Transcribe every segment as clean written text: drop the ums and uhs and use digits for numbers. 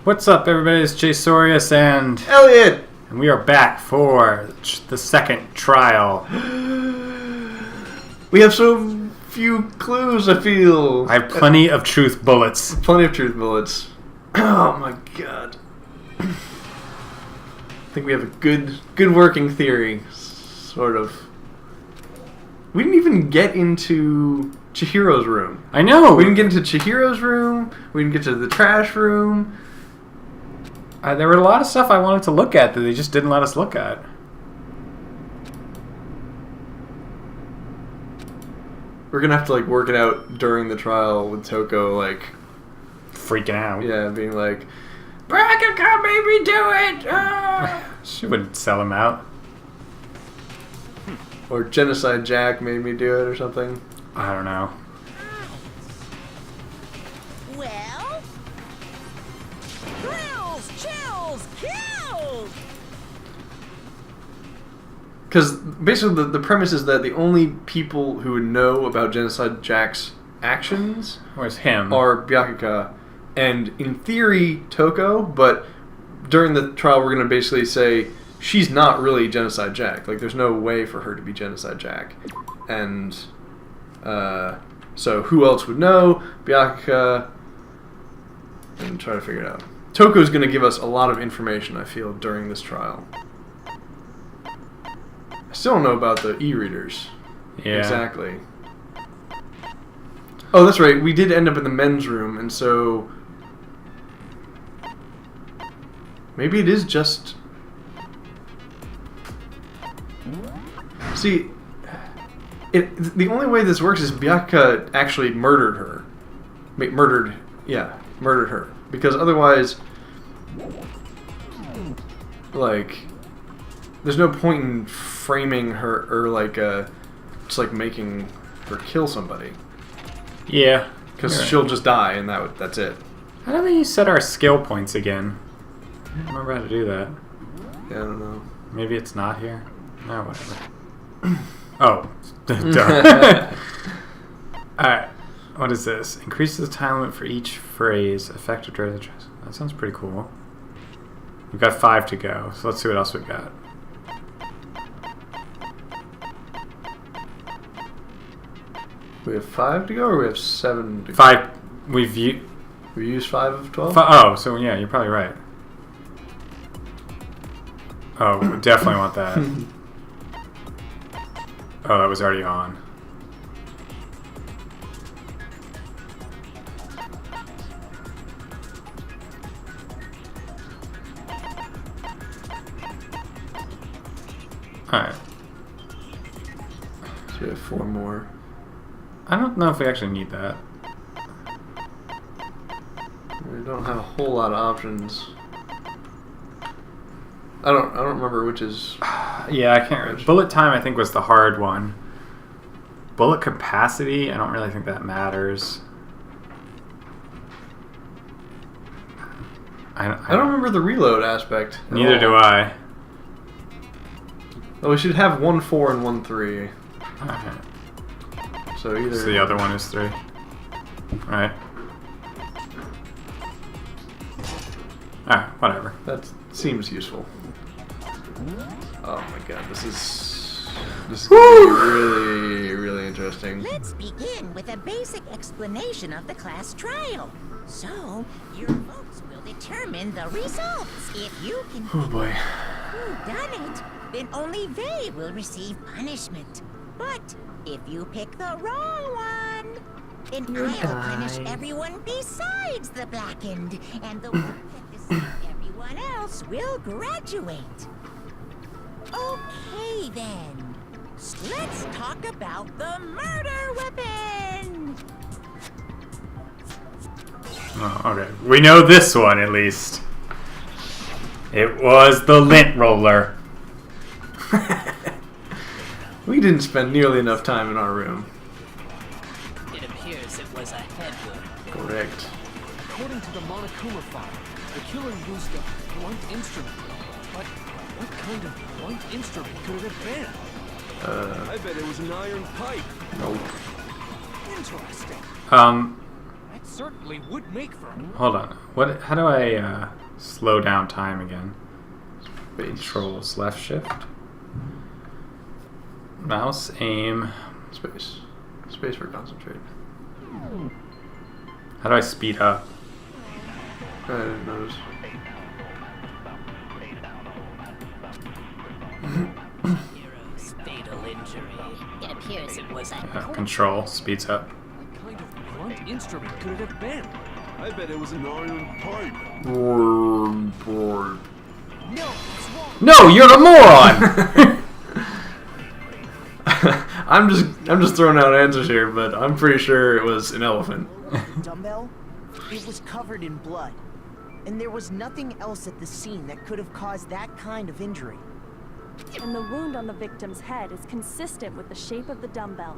What's up, everybody? It's Jasorious and Elliot! And we are back for the second trial. We have so few clues, I feel. I have plenty of truth bullets. Plenty of truth bullets. Oh my god. I think we have a good working theory, sort of. We didn't even get into Chihiro's room. I know! We didn't get into Chihiro's room. We didn't get to the trash room. There were a lot of stuff I wanted to look at that they just didn't let us look at. We're gonna have to work it out during the trial with Toko freaking out. Yeah, being like, Brakaka made me do it! She wouldn't sell him out. or Genocide Jack made me do it or something. I don't know. Well, thrills, chills, kills! Because basically the premise is that the only people who would know about Genocide Jack's actions Where's him? are Byakuya and, in theory, Toko, but during the trial we're going to basically say she's not really Genocide Jack. There's no way for her to be Genocide Jack. And so who else would know? Byakuya. And try to figure it out. Toko's going to give us a lot of information, I feel, during this trial. I still don't know about the e-readers. Yeah. Exactly. Oh, that's right. We did end up in the men's room, and so maybe it is just... See, the only way this works is Byakuya actually murdered her. Murdered her. Because otherwise, there's no point in framing her or just making her kill somebody. Yeah. Because she'll just die and that's it. How do we set our skill points again? I don't remember how to do that. Yeah, I don't know. Maybe it's not here? No, whatever. Oh. Duh. Alright. What is this? Increases the time limit for each phrase affected during the trial. That sounds pretty cool. We've got 5 to go, so let's see what else we've got. We have 5 to go, or we have 7 to go? 5. We used 5 of 12? Oh, so yeah, you're probably right. Oh, we definitely want that. Oh, that was already on. Alright. So we have 4 more. I don't know if we actually need that. We don't have a whole lot of options. I don't remember which is... Yeah, I can't remember. Bullet time, I think, was the hard one. Bullet capacity, I don't really think that matters. I don't remember the reload aspect. Neither do I. Oh, we should have 1 4 and 1 3. Okay. So either... So the other one is 3. Right. Alright, whatever. That seems useful. Oh my god, this is gonna be really, really interesting. Let's begin with a basic explanation of the class trial. So, your votes will determine the results. If you can Oh boy. who done it, then only they will receive punishment. But if you pick the wrong one, then I'll punish everyone besides the blackened, and the one that deceived everyone else will graduate. Okay then, let's talk about the murder weapon. Oh, okay. We know this one, at least. It was the lint roller. We didn't spend nearly enough time in our room. It appears it was a head wound. Correct. According to the Monokuma file, the killer used a blunt instrument. But what kind of blunt instrument could it have been? I bet it was an iron pipe. Nope. Interesting. I That certainly would make for. Hold on. What? How do I slow down time again? Space. Controls left shift. Mouse aim. Space. Space for concentrate. How do I speed up? I didn't notice. Hero's fatal injury. It appears it was a Control speeds up. What kind of blunt instrument could it have been? I bet it was an iron pipe. No, it's wrong. No, you're the moron. I'm just throwing out answers here, but I'm pretty sure it was an elephant. Dumbbell? It was covered in blood. And there was nothing else at the scene that could have caused that kind of injury. And the wound on the victim's head is consistent with the shape of the dumbbell.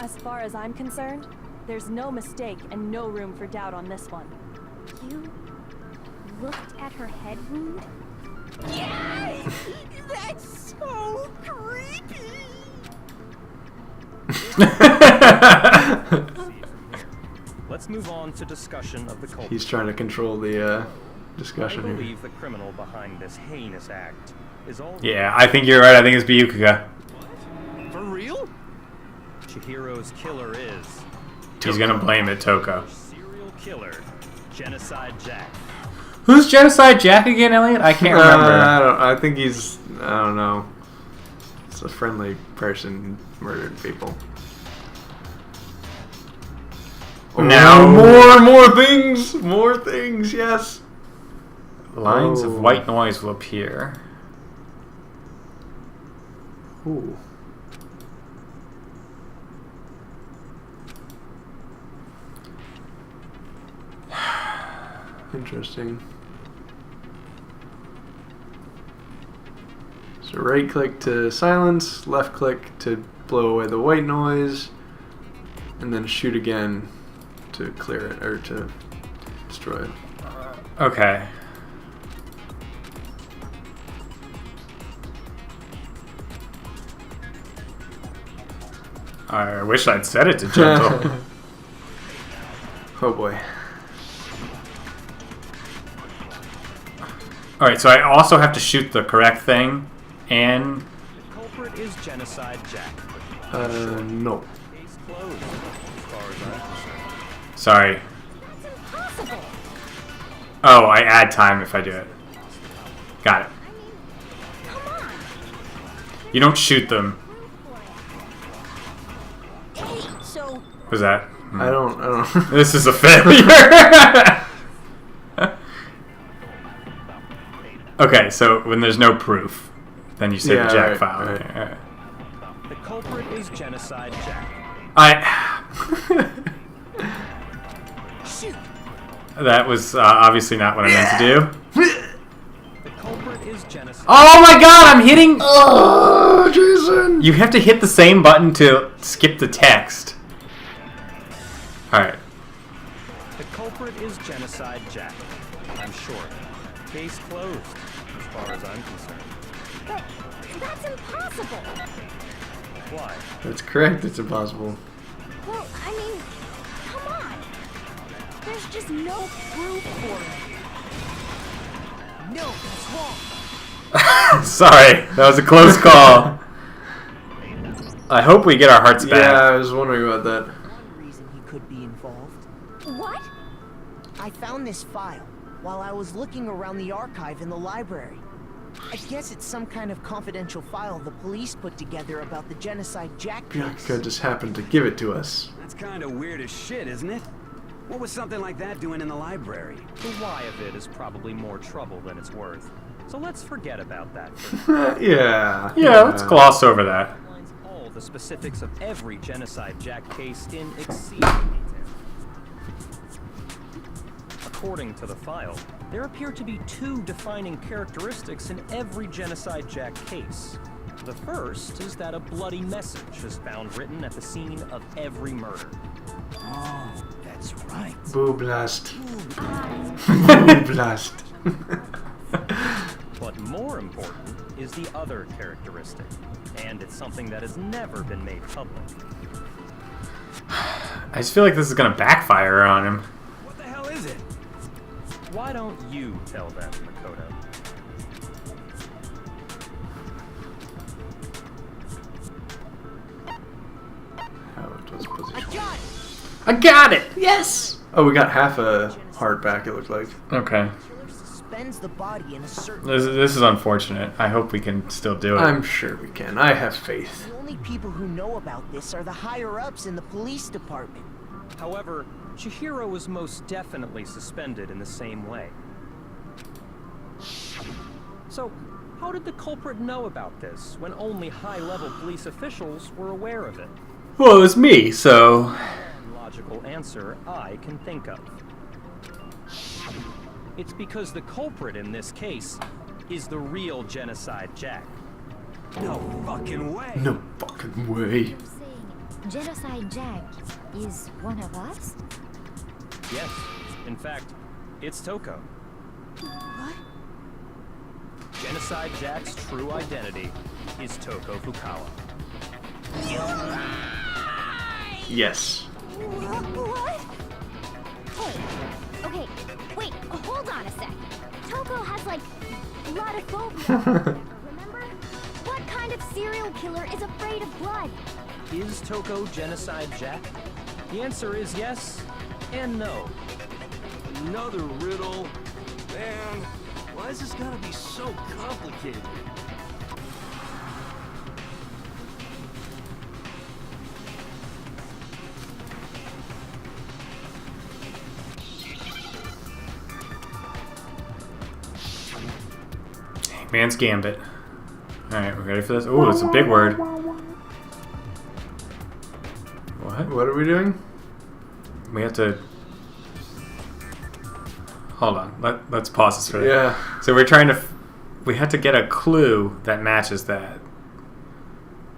As far as I'm concerned, there's no mistake and no room for doubt on this one. You looked at her head wound? Yes! That's so creepy! Let's move on to discussion of the culprit. He's trying to control the I discussion here. believe the criminal behind this heinous act is all. Yeah, I think you're right. I think it's Byukiga. For real? Chihiro's killer is He's gonna blame it, Toko. serial killer, Genocide Jack. Who's Genocide Jack again, Elliot? I can't remember. I think he's. I don't know. It's a friendly person who murdered people. Now- more things, more things. Yes. Lines of Oh. white noise will appear. Ooh. Interesting. So right click to silence, left click to blow away the white noise, and then shoot again to clear it, or to destroy it. Okay. I wish I'd set it to gentle. Oh boy. Alright, so I also have to shoot the correct thing, and... The culprit is Genocide Jack. No. Case closed, as far as I'm concerned. Sorry. That's impossible. Oh, I add time if I do it. Got it. Come on. You don't shoot them. Hey, so Was that? I don't. This is a failure. Okay, so when there's no proof, then you say Yeah, the Jack right, file. right. Okay, alright. The culprit is Genocide Jack. shoot. That was obviously not what I meant to do. The culprit is Genocide. Oh my god, I'm hitting... Oh, Jason! You have to hit the same button to skip the text. Alright. The culprit is Genocide Jack. I'm sure. Case closed, as far as I'm concerned. But that's impossible. Why? That's correct. It's impossible. Well, I mean, come on. There's just no proof for it. No, that's wrong. Sorry, that was a close call. I hope we get our hearts back. Yeah, I was wondering about that. One reason he could be involved. What? I found this file while I was looking around the archive in the library. I guess it's some kind of confidential file the police put together about the Genocide Jack case. Byukiga just happened to give it to us. That's kind of weird as shit, isn't it? What was something like that doing in the library? The why of it is probably more trouble than it's worth. So let's forget about that for now. Yeah. Let's gloss over that. Outlines all the specifics of every Genocide Jack case in exceeding detail. According to the file, there appear to be two defining characteristics in every Genocide Jack case. The first is that a bloody message is found written at the scene of every murder. Oh, that's right. Boo blast. Boo blast. But more important is the other characteristic, and it's something that has never been made public. I just feel like this is gonna backfire on him. What the hell is it? Why don't you tell them, Makoto? I got it! Yes! Oh, we got half a heart back, it looked like. Okay. Killer suspends the body in a certain... This is unfortunate. I hope we can still do it. I'm sure we can. I have faith. The only people who know about this are the higher-ups in the police department. However, Chihiro was most definitely suspended in the same way. So, how did the culprit know about this when only high-level police officials were aware of it? Well, it was me, so... One logical answer I can think of. It's because the culprit in this case is the real Genocide Jack. No fucking way. No fucking way. You're saying Genocide Jack is one of us? Yes, in fact, it's Toko. What? Genocide Jack's true identity is Toko Fukawa. Yes. What? Hey, okay, wait, hold on a sec. Toko has, like, bloodophobia. Remember? What kind of serial killer is afraid of blood? Is Toko Genocide Jack? The answer is yes and no. Another riddle. Man, why is this gotta be so complicated? Man's Gambit. Alright, we're ready for this? Oh, it's a big word. What? What are we doing? We have to... Hold on. Let's pause this for that. Yeah. So we're trying to... We had to get a clue that matches that.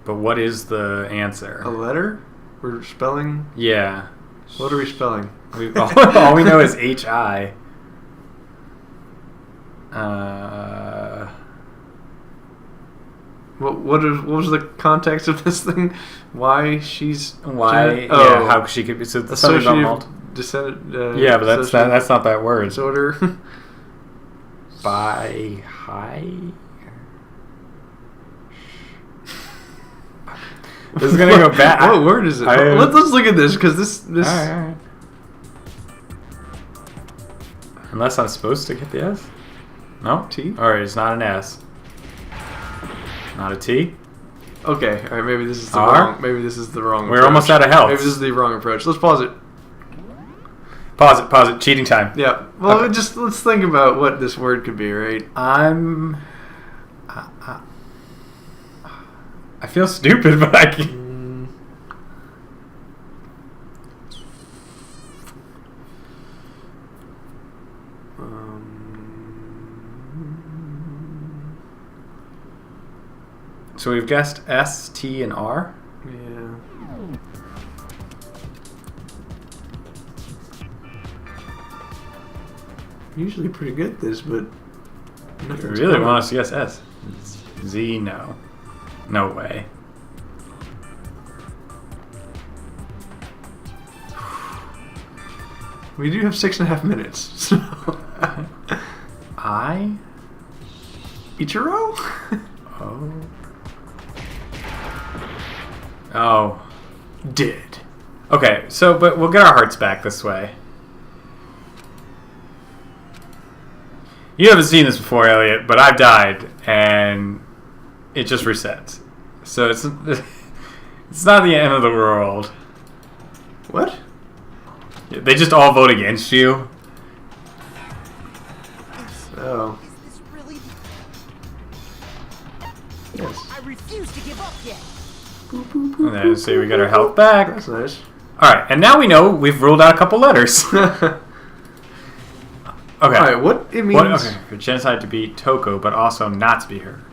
But what is the answer? A letter? We're spelling? Yeah. What are we spelling? All we know is H-I. What was the context of this thing? Why she's Yeah, how she could be so associative descent. Yeah, but that's not that word. Disorder. By high. This is gonna go back. What word is it? Let's look at this because this. All right. Unless I'm supposed to get the S. No T. All right, it's not an S. Not a T. Okay, all right. Maybe this is the R? wrong. Maybe this is the wrong. We're approach. almost out of health. Maybe this is the wrong approach. Let's pause it. Pause it. Cheating time. Yeah. Well, Okay. just let's think about what this word could be, right? I feel stupid, but I can. So we've guessed S, T, and R. Yeah. Usually pretty good at this, but You nothing's really coming. want us to guess S? Z, no. No way. We do have 6.5 minutes. So. I? Ichiro? Oh. Oh. Did. Okay, so, but we'll get our hearts back this way. You haven't seen this before, Elliot, but I've died, and it just resets. So it's not the end of the world. What? They just all vote against you. Oh. Is this really... Yes. I refuse to give up yet. And then, see, we got our health back. That's nice. Alright, and now we know we've ruled out a couple letters. Okay. Alright, what it means... Okay, for genocide to be Toko, but also not to be her.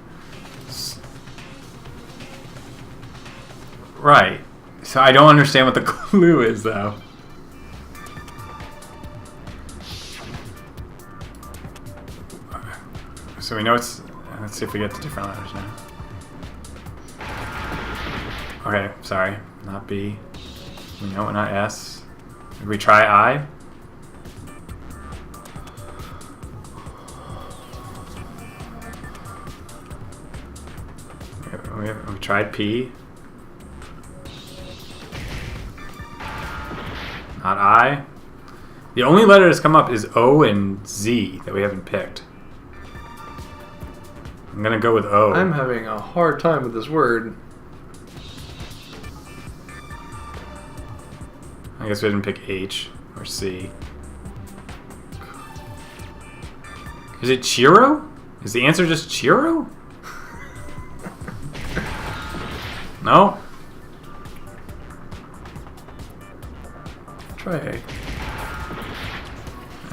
Right. So I don't understand what the clue is, though. So we know it's... Let's see if we get to different letters now. Okay, sorry. Not B. No, not S. Did we try I? We tried P. Not I. The only letter that's come up is O and Z that we haven't picked. I'm gonna go with O. I'm having a hard time with this word. I guess we didn't pick H or C. Is it Chiro? Is the answer just Chiro? No? Try A.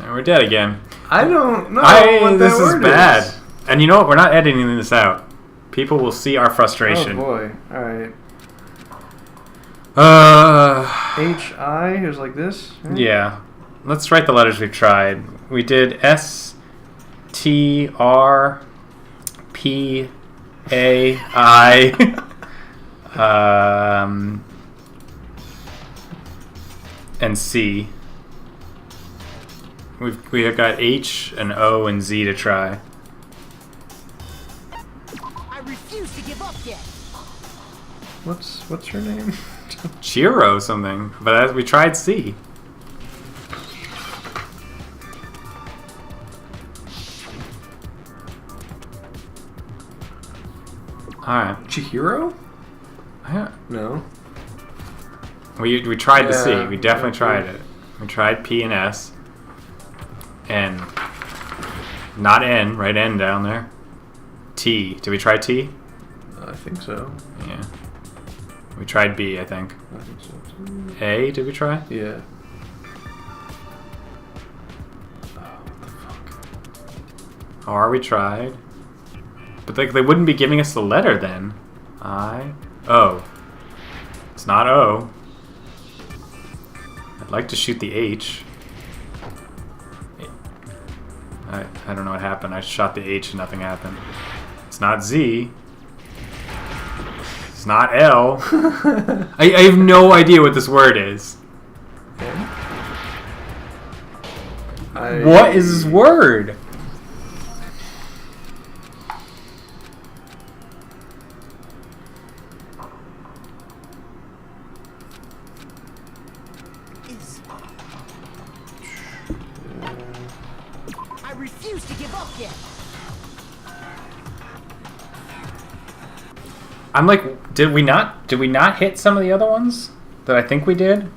And we're dead again. I don't know what that this is word bad. is. And you know what? We're not editing this out. People will see our frustration. Oh boy. Alright. H-I is like this? Right? Yeah. Let's write the letters we've tried. We did S, T, R, P, A, I, and C. We have got H and O and Z to try. I refuse to give up yet. What's her name? Chiro something, but we tried C. Alright. Chihiro? Yeah. No. We tried the C. Yeah, We definitely yeah. tried it. We tried P and S. N. Not N. Right N down there. T. Did we try T? I think so. Yeah. We tried B, I think. I think so too. A, did we try? Yeah. R, we tried. But they wouldn't be giving us the letter then. I. O. It's not O. I'd like to shoot the H. I don't know what happened. I shot the H and nothing happened. It's not Z. It's not L. I have no idea what this word is. What is this word? I refuse to give up yet. I'm like, did we not hit some of the other ones that I think we did?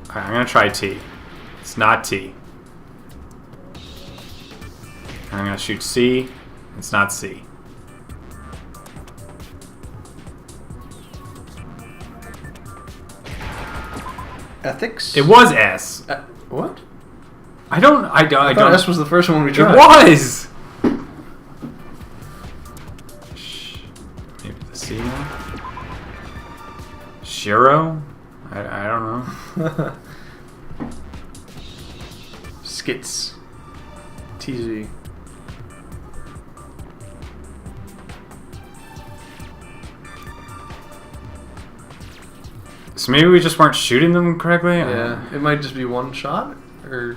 Alright, I'm gonna try T. It's not T. I'm gonna shoot C. It's not C. Ethics? It was S. What? I thought S was the first one we tried. It was! Maybe the C one? Shiro? I don't know. Skits. TZ. So maybe we just weren't shooting them correctly? Yeah, it might just be one shot, or...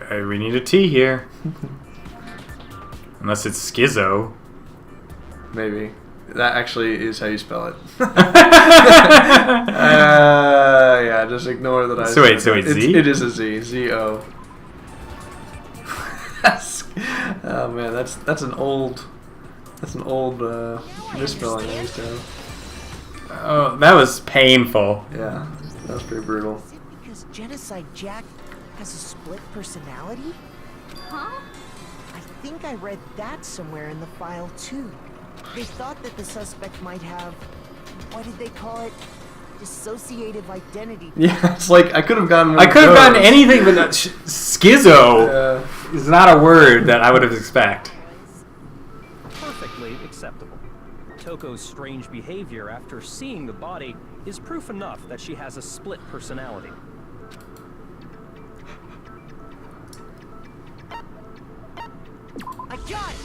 Okay, we need a T here. Unless it's schizo. Maybe. That actually is how you spell it. Yeah, just ignore that I So wait, said that. Z? It is a Z. Z-O. Oh man, that's an old... That's an old misspelling I used to have. Oh, that was painful. Yeah, that was pretty brutal. Is it because Genocide Jack has a split personality? Huh? I think I read that somewhere in the file too. They thought that the suspect might have, what did they call it? Dissociative identity. Yeah, it's like I could have gotten. I could have gotten anything, but not schizo is not a word that I would have expected. Perfectly acceptable. Toko's strange behavior after seeing the body is proof enough that she has a split personality. I got it!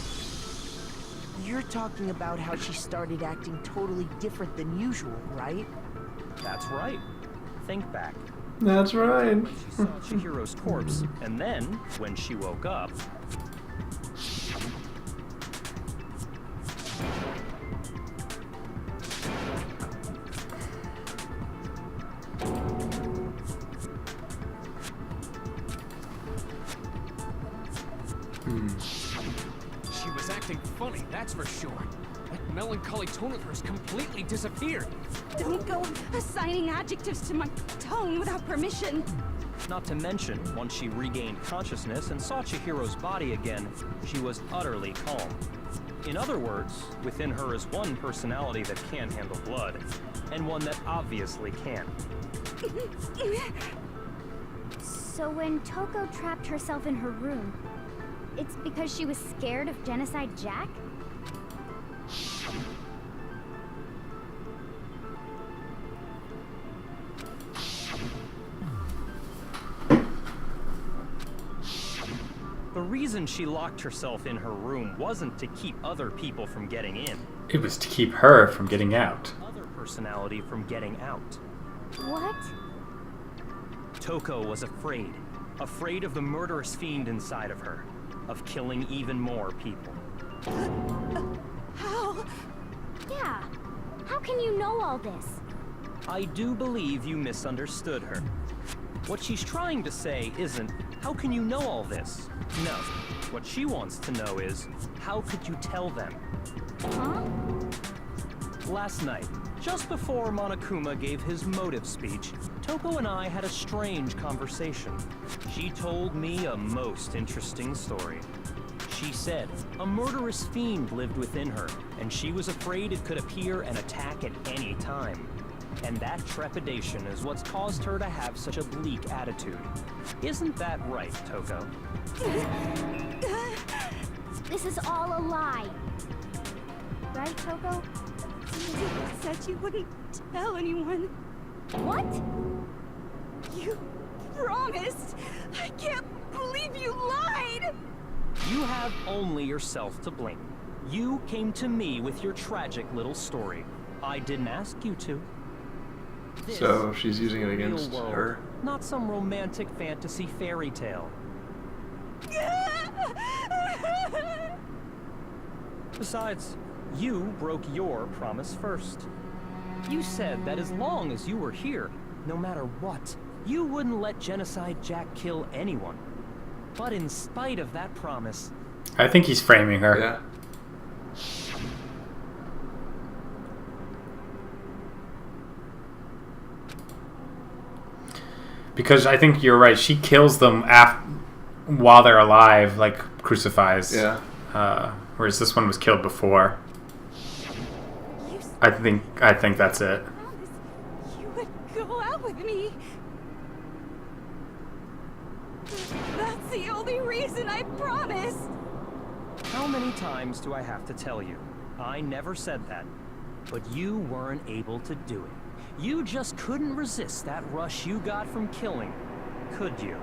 You're talking about how she started acting totally different than usual, right? That's right. Think back. That's right. When she saw Chihiro's corpse, and then, when she woke up... She was acting funny, that's for sure. That melancholy tone of hers completely disappeared. Don't go assigning adjectives to my tone without permission. Not to mention, once she regained consciousness and saw Chihiro's body again, she was utterly calm. In other words, within her is one personality that can't handle blood, and one that obviously can. So when Toko trapped herself in her room, it's because she was scared of Genocide Jack? The reason she locked herself in her room wasn't to keep other people from getting in. It was to keep her from getting out. Other personality from getting out. What? Toko was afraid. Afraid of the murderous fiend inside of her. Of killing even more people. How? Yeah. How can you know all this? I do believe you misunderstood her. What she's trying to say isn't, how can you know all this? No. What she wants to know is, how could you tell them? Huh? Last night, just before Monokuma gave his motive speech, Toko and I had a strange conversation. She told me a most interesting story. She said a murderous fiend lived within her, and she was afraid it could appear and attack at any time. And that trepidation is what's caused her to have such a bleak attitude. Isn't that right, Toko? This is all a lie. Right, Toko? You said you wouldn't tell anyone. What? You promised. I can't believe you lied. You have only yourself to blame. You came to me with your tragic little story. I didn't ask you to. This So she's using it is the real against world, her. not some romantic fantasy fairy tale. Besides, you broke your promise first. You said that as long as you were here, no matter what, you wouldn't let Genocide Jack kill anyone. But in spite of that promise... I think he's framing her. Yeah. Because I think you're right. She kills them while they're alive, like crucifies. Yeah. Whereas this one was killed before. I think that's it. You would go out with me. That's the only reason I promised. How many times do I have to tell you? I never said that. But you weren't able to do it. You just couldn't resist that rush you got from killing, could you?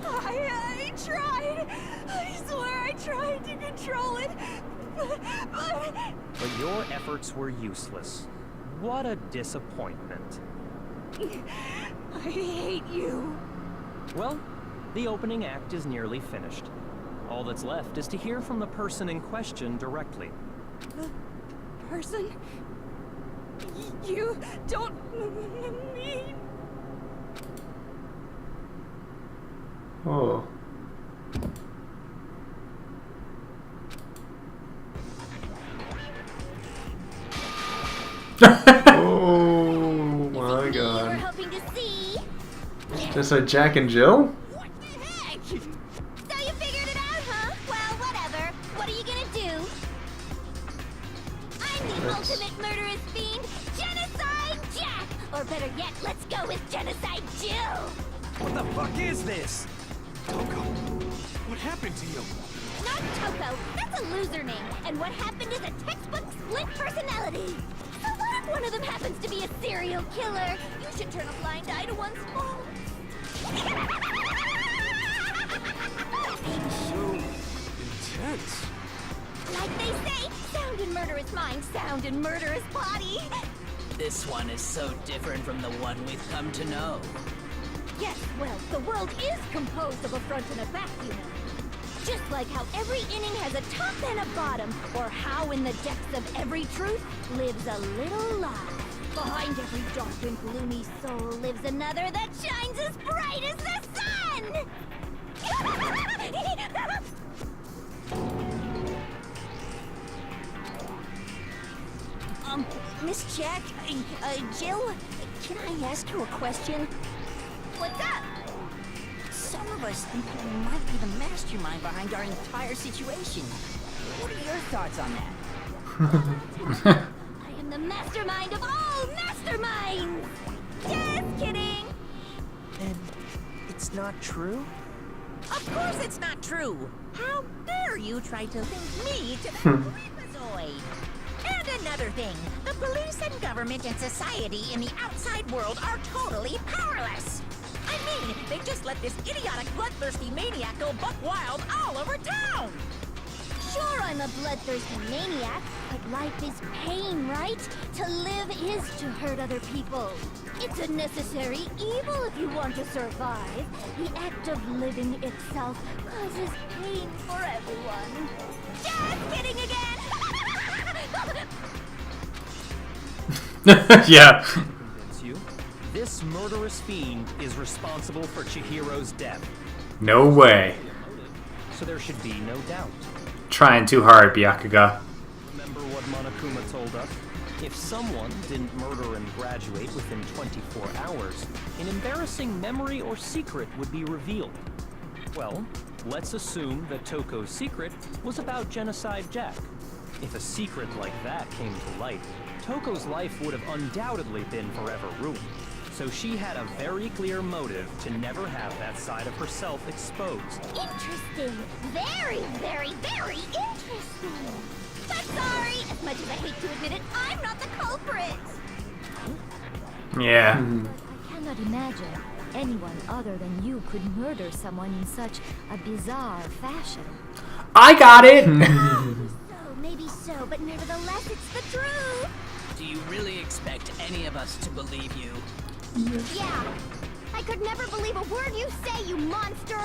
I tried. I swear I tried to control it. But your efforts were useless. What a disappointment. I hate you. Well, the opening act is nearly finished. All that's left is to hear from the person in question directly. The person? You don't mean... Oh. Oh my god. Hoping to see. Just a Jack and Jill? What the heck? So you figured it out, huh? Well, whatever. What are you gonna do? I'm the ultimate murderous fiend, Genocide Jack! Or better yet, let's go with Genocide Jill! What the fuck is this? Toko, what happened to you? not Toko. That's a loser name. And what happened is a textbook split personality. So what if one of them happens to be a serial killer? You should turn a blind eye to one's faults. So intense. Like they say, sound in murderous mind, sound in murderous body. This one is so different from the one we've come to know. Yes, well, the world is composed of a front and a back, you know. Just like how every inning has a top and a bottom, or how in the depths of every truth lives a little lie. Behind every dark and gloomy soul lives another that shines as bright as the sun! Miss Jack, Jill, can I ask you a question? What's up? Some of us think you might be the mastermind behind our entire situation. What are your thoughts on that? I am the mastermind of all masterminds! Just kidding! And it's not true? Of course it's not true. How dare you try to link me to that freakazoid? And another thing, the police and government and society in the outside world are totally powerless. I mean, they just let this idiotic, bloodthirsty maniac go buck wild all over town. Sure, I'm a bloodthirsty maniac, but life is pain, right? To live is to hurt other people. It's a necessary evil if you want to survive. The act of living itself causes pain for everyone. Just kidding again! Yeah. Convince you? This murderous fiend is responsible for Chihiro's death. No way. So there should be no doubt. Trying too hard, Byakuga. Remember what Monokuma told us? If someone didn't murder and graduate within 24 hours, an embarrassing memory or secret would be revealed. Well, let's assume that Toko's secret was about Genocide Jack. If a secret like that came to light, Toko's life would have undoubtedly been forever ruined. So she had a very clear motive to never have that side of herself exposed. Interesting. Very, very, very interesting. But sorry, as much as I hate to admit it, I'm not the culprit. Yeah. I cannot imagine anyone other than you could murder someone in such a bizarre fashion. I got it! Maybe so, but nevertheless, it's the truth. Do you really expect any of us to believe you? Yeah. I could never believe a word you say, you monster.